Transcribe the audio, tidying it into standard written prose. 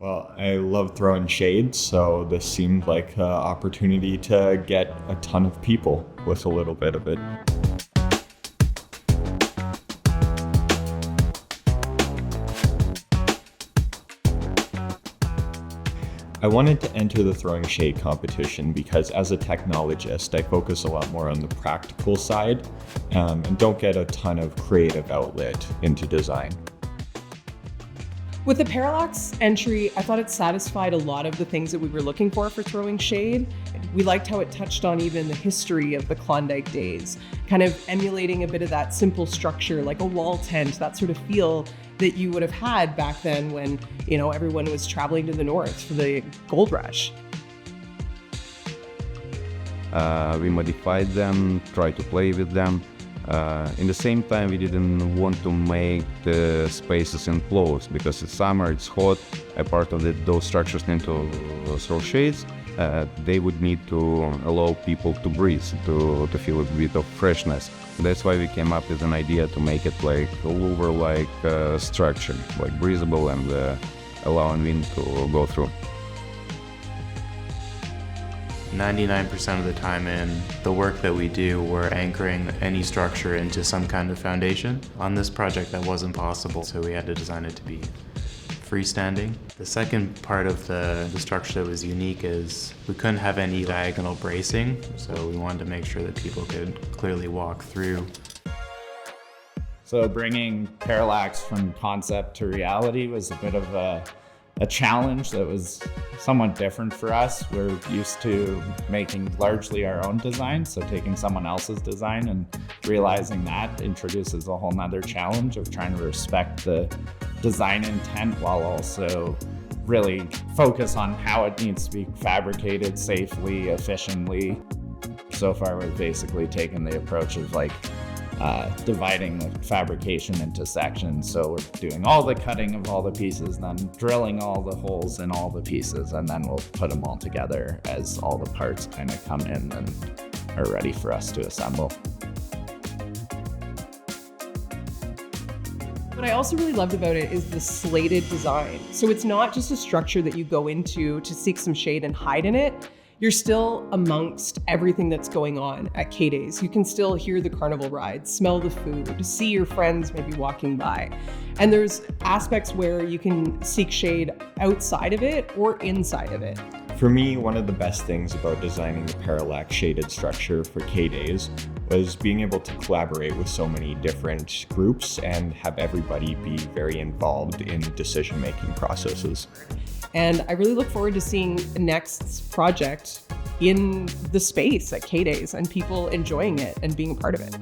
Well, I love throwing shade, so this seemed like an opportunity to get a ton of people with a little bit of it. I wanted to enter the throwing shade competition because as a technologist, I focus a lot more on the practical side and don't get a ton of creative outlet into design. With the Parallax entry, I thought it satisfied a lot of the things that we were looking for throwing shade. We liked how it touched on even the history of the Klondike days, kind of emulating a bit of that simple structure, like a wall tent, that sort of feel that you would have had back then when, everyone was traveling to the north for the gold rush. We modified them, tried to play with them. In the same time, we didn't want to make the spaces enclosed because it's summer, it's hot. A part of those structures need to throw shades. They would need to allow people to breathe, to feel a bit of freshness. That's why we came up with an idea to make it like a louver-like structure, like breathable and allowing wind to go through. 99% of the time in the work that we do, we're anchoring any structure into some kind of foundation. On this project, that wasn't possible, so we had to design it to be freestanding. The second part of the structure that was unique is we couldn't have any diagonal bracing, so we wanted to make sure that people could clearly walk through. So bringing Parallax from concept to reality was a bit of a challenge that was somewhat different for us. We're used to making largely our own design, so taking someone else's design and realizing that introduces a whole nother challenge of trying to respect the design intent while also really focus on how it needs to be fabricated safely, efficiently. So far, we've basically taken the approach of dividing the fabrication into sections. So we're doing all the cutting of all the pieces, then drilling all the holes in all the pieces, and then we'll put them all together as all the parts kind of come in and are ready for us to assemble. What I also really loved about it is the slated design. So it's not just a structure that you go into to seek some shade and hide in it. You're still amongst everything that's going on at K-Days. You can still hear the carnival rides, smell the food, see your friends maybe walking by. And there's aspects where you can seek shade outside of it or inside of it. For me, one of the best things about designing the Parallax shaded structure for K-Days was being able to collaborate with so many different groups and have everybody be very involved in decision-making processes. And I really look forward to seeing the next project in the space at K-Days and people enjoying it and being a part of it.